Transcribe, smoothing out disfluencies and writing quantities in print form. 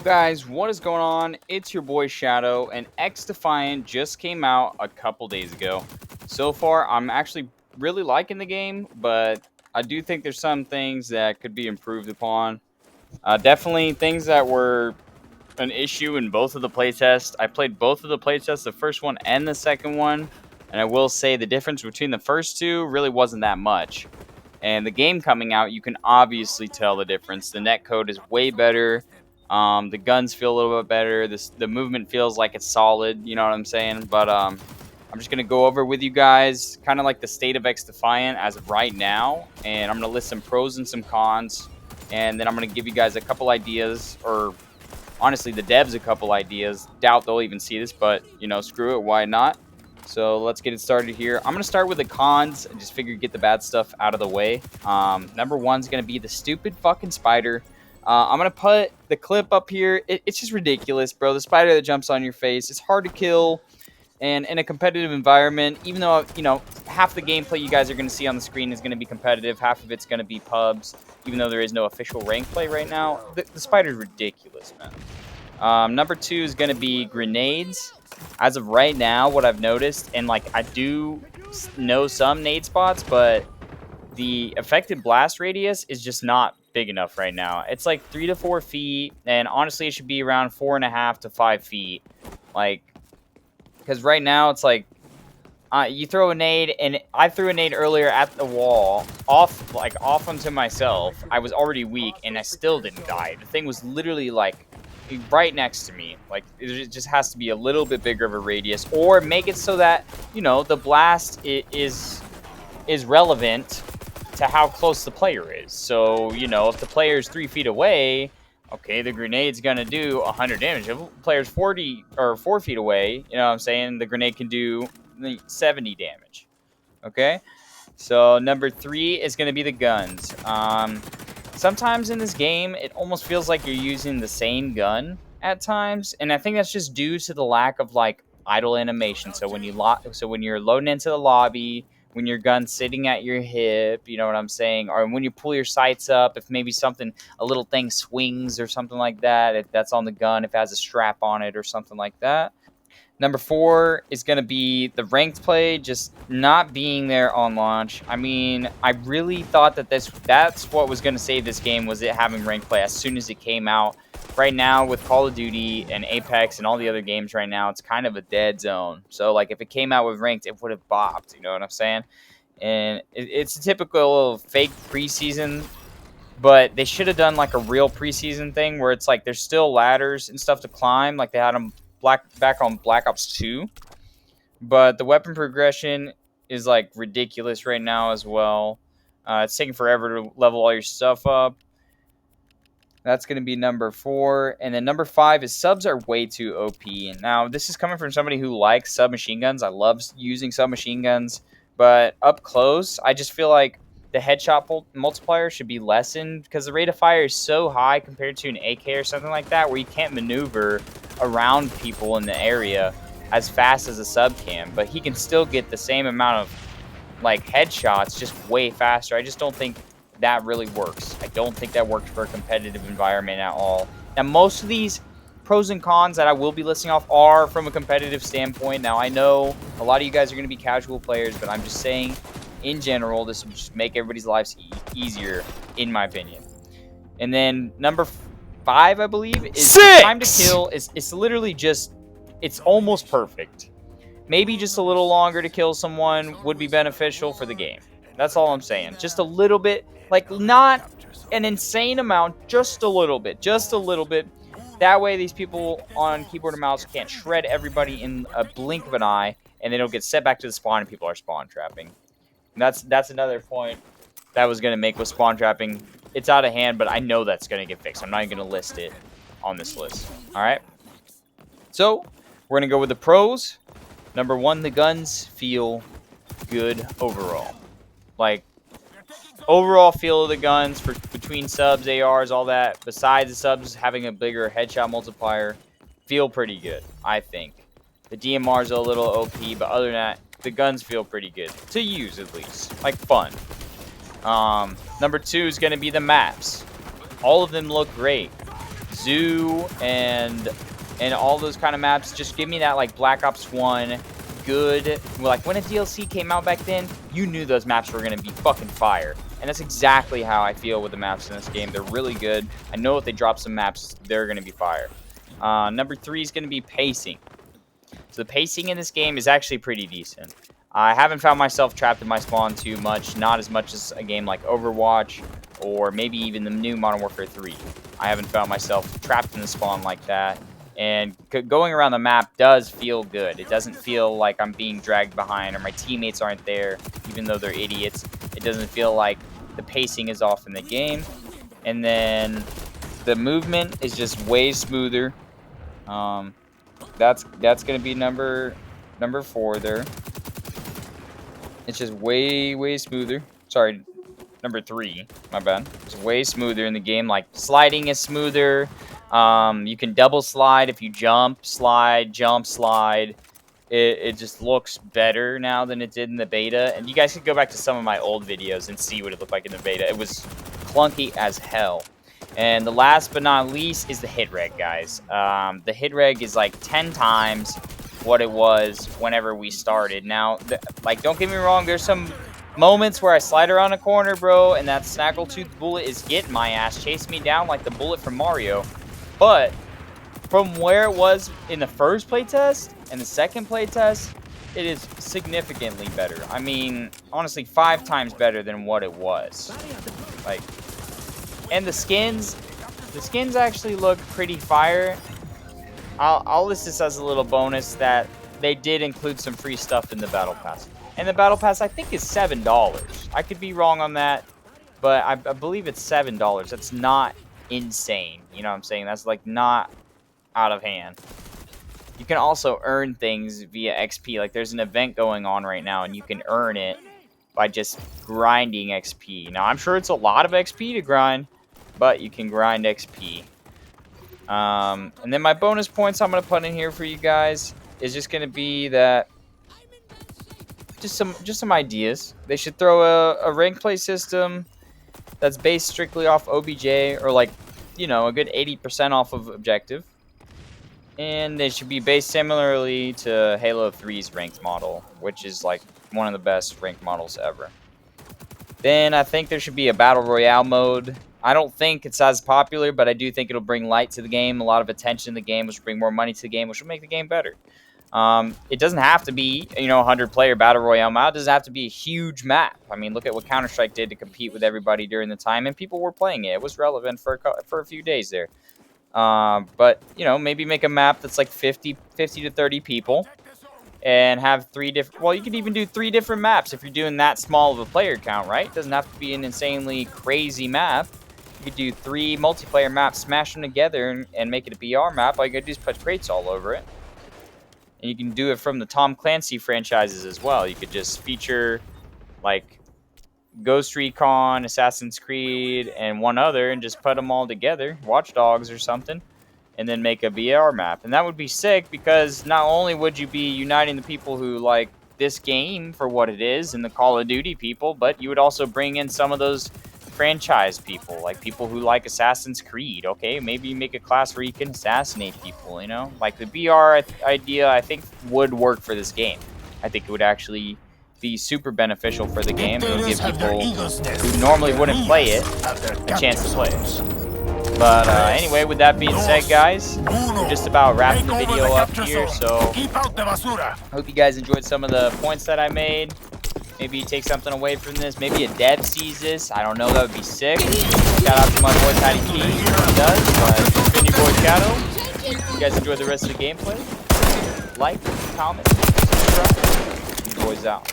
Guys, what is going on? It's your boy Shadow, and XDefiant just came out a couple days ago. So far, I'm actually really liking the game, but I do think there's some things that could be improved upon. Definitely things that were an issue in both of the playtests. I played both of the playtests, the first one and the second one, and I will say the difference between the first two really wasn't that much. And the game coming out, you can obviously tell the difference. The netcode is way better. The guns feel a little bit better. The movement feels like it's solid. You know what I'm saying? But I'm just gonna go over with you guys, kind of like the state of XDefiant as of right now, and I'm gonna list some pros and some cons, and then I'm gonna give you guys a couple ideas, or honestly, the devs a couple ideas. Doubt they'll even see this, but you know, screw it. Why not? So let's get it started here. I'm going to start with the cons and just figure get the bad stuff out of the way. Number one's going to be the stupid fucking spider. I'm going to put the clip up here. It's just ridiculous, bro. The spider that jumps on your face. It's hard to kill. And in a competitive environment, even though, you know, half the gameplay you guys are going to see on the screen is going to be competitive. Half of it's going to be pubs, even though there is no official rank play right now. The spider's ridiculous, man. Number two is going to be grenades. As of right now, what I've noticed, and like I do know some nade spots, but the effective blast radius is just not big enough right now. It's like 3 to 4 feet, and honestly, it should be around 4.5 to 5 feet. Like, because right now it's like you throw a nade, and I threw a nade earlier at the wall, off onto myself. I was already weak, and I still didn't die. The thing was literally like right next to me. Like, it just has to be a little bit bigger of a radius, or make it so that, you know, the blast is relevant to how close the player is. So, you know, if the player is 3 feet away, okay, the grenade's gonna do 100 damage. If the player's 40 or 4 feet away, you know what I'm saying, the grenade can do 70 damage. Okay, so number three is gonna be the guns. Sometimes in this game, it almost feels like you're using the same gun at times, and I think that's just due to the lack of like idle animation. So when you're loading into the lobby, when your gun's sitting at your hip, you know what I'm saying, or when you pull your sights up, if maybe a little thing swings or something like that, if that's on the gun, if it has a strap on it or something like that. Number four is going to be the ranked play just not being there on launch. I mean, I really thought that that's what was going to save this game, was it having ranked play as soon as it came out. Right now, with Call of Duty and Apex and all the other games right now, it's kind of a dead zone. So, like, if it came out with ranked, it would have bopped, you know what I'm saying? And it's a typical fake preseason, but they should have done, like, a real preseason thing where it's like there's still ladders and stuff to climb, like they had them back on Black Ops 2, but the weapon progression is like ridiculous right now as well. It's taking forever to level all your stuff up. That's going to be number four. And then number five is subs are way too OP. And now this is coming from somebody who likes submachine guns. I love using submachine guns, but up close, I just feel like the headshot multiplier should be lessened, because the rate of fire is so high compared to an AK or something like that, where you can't maneuver around people in the area as fast as a sub can, but he can still get the same amount of like headshots just way faster. I just don't think that really works. I don't think that works for a competitive environment at all. Now, most of these pros and cons that I will be listing off are from a competitive standpoint. Now, I know a lot of you guys are going to be casual players, but I'm just saying, in general, this will just make everybody's lives easier, in my opinion. And then number five, I believe, is the time to kill. It's literally just, it's almost perfect. Maybe just a little longer to kill someone would be beneficial for the game. That's all I'm saying. Just a little bit, like not an insane amount, just a little bit. That way these people on keyboard and mouse can't shred everybody in a blink of an eye, and they don't get set back to the spawn and people are spawn trapping. And that's another point that I was going to make with spawn trapping. It's out of hand, but I know that's going to get fixed. I'm not even going to list it on this list. All right. So we're going to go with the pros. Number one, the guns feel good overall. Like, overall feel of the guns between subs, ARs, all that, besides the subs having a bigger headshot multiplier, feel pretty good, I think. The DMR's a little OP, but other than that, the guns feel pretty good. To use, at least. Like, fun. Number two is going to be the maps. All of them look great. Zoo and all those kind of maps. Just give me that like Black Ops 1 good. Like when a DLC came out back then, you knew those maps were going to be fucking fire. And that's exactly how I feel with the maps in this game. They're really good. I know if they drop some maps, they're going to be fire. Number 3 is going to be pacing. So the pacing in this game is actually pretty decent. I haven't found myself trapped in my spawn too much. Not as much as a game like Overwatch or maybe even the new Modern Warfare 3. I haven't found myself trapped in the spawn like that. And going around the map does feel good. It doesn't feel like I'm being dragged behind or my teammates aren't there, even though they're idiots. It doesn't feel like the pacing is off in the game. And then the movement is just way smoother. That's going to be number 4 there. It's just way smoother. Sorry, number 3. My bad. It's way smoother in the game. Like sliding is smoother. You can double slide if you jump, slide, jump, slide. It just looks better now than it did in the beta. And you guys could go back to some of my old videos and see what it looked like in the beta. It was clunky as hell. And the last but not least is the hit reg, guys. The hit reg is like 10 times what it was whenever we started. Now, like, don't get me wrong, there's some moments where I slide around a corner, bro, and that snaggletooth bullet is getting my ass, chasing me down like the bullet from Mario. But from where it was in the first playtest and the second playtest, it is significantly better. I mean, honestly, 5 times better than what it was. Like, and the skins actually look pretty fire. I'll list this as a little bonus that they did include some free stuff in the Battle Pass. And the Battle Pass, I think, is $7. I could be wrong on that, but I believe it's $7. That's not insane. You know what I'm saying? That's, like, not out of hand. You can also earn things via XP. Like, there's an event going on right now, and you can earn it by just grinding XP. Now, I'm sure it's a lot of XP to grind, but you can grind XP. And then my bonus points I'm going to put in here for you guys is just going to be that just some ideas. They should throw a rank play system that's based strictly off OBJ or like, you know, a good 80% off of objective. And they should be based similarly to Halo 3's ranked model, which is like one of the best ranked models ever. Then I think there should be a Battle Royale mode. I don't think it's as popular, but I do think it'll bring light to the game, a lot of attention to the game, which will bring more money to the game, which will make the game better. It doesn't have to be, you know, a 100-player Battle Royale map. It doesn't have to be a huge map. I mean, look at what Counter-Strike did to compete with everybody during the time, and people were playing it. It was relevant for a few days there. But, you know, maybe make a map that's like 50 to 30 people and have 3 different... Well, you could even do 3 different maps if you're doing that small of a player count, right? It doesn't have to be an insanely crazy map. You could do 3 multiplayer maps, smash them together, and make it a BR map. All you gotta do is put crates all over it. And you can do it from the Tom Clancy franchises as well. You could just feature, like, Ghost Recon, Assassin's Creed, and one other, and just put them all together, Watch Dogs or something, and then make a BR map. And that would be sick because not only would you be uniting the people who like this game for what it is and the Call of Duty people, but you would also bring in some of those franchise people, like people who like Assassin's Creed. Okay, maybe you make a class where you can assassinate people, you know? Like the BR idea, I think, would work for this game. I think it would actually be super beneficial for the game. It would give people who normally wouldn't play it a chance to play it. But anyway, with that being said, guys, we're just about wrapping the video up here, so I hope you guys enjoyed some of the points that I made. Maybe you take something away from this. Maybe a dev sees this. I don't know. That would be sick. Shout out to my boy Patty P. He does. But it's been your boy Shadow. If you guys enjoy the rest of the gameplay, like, comment, subscribe. You boys out.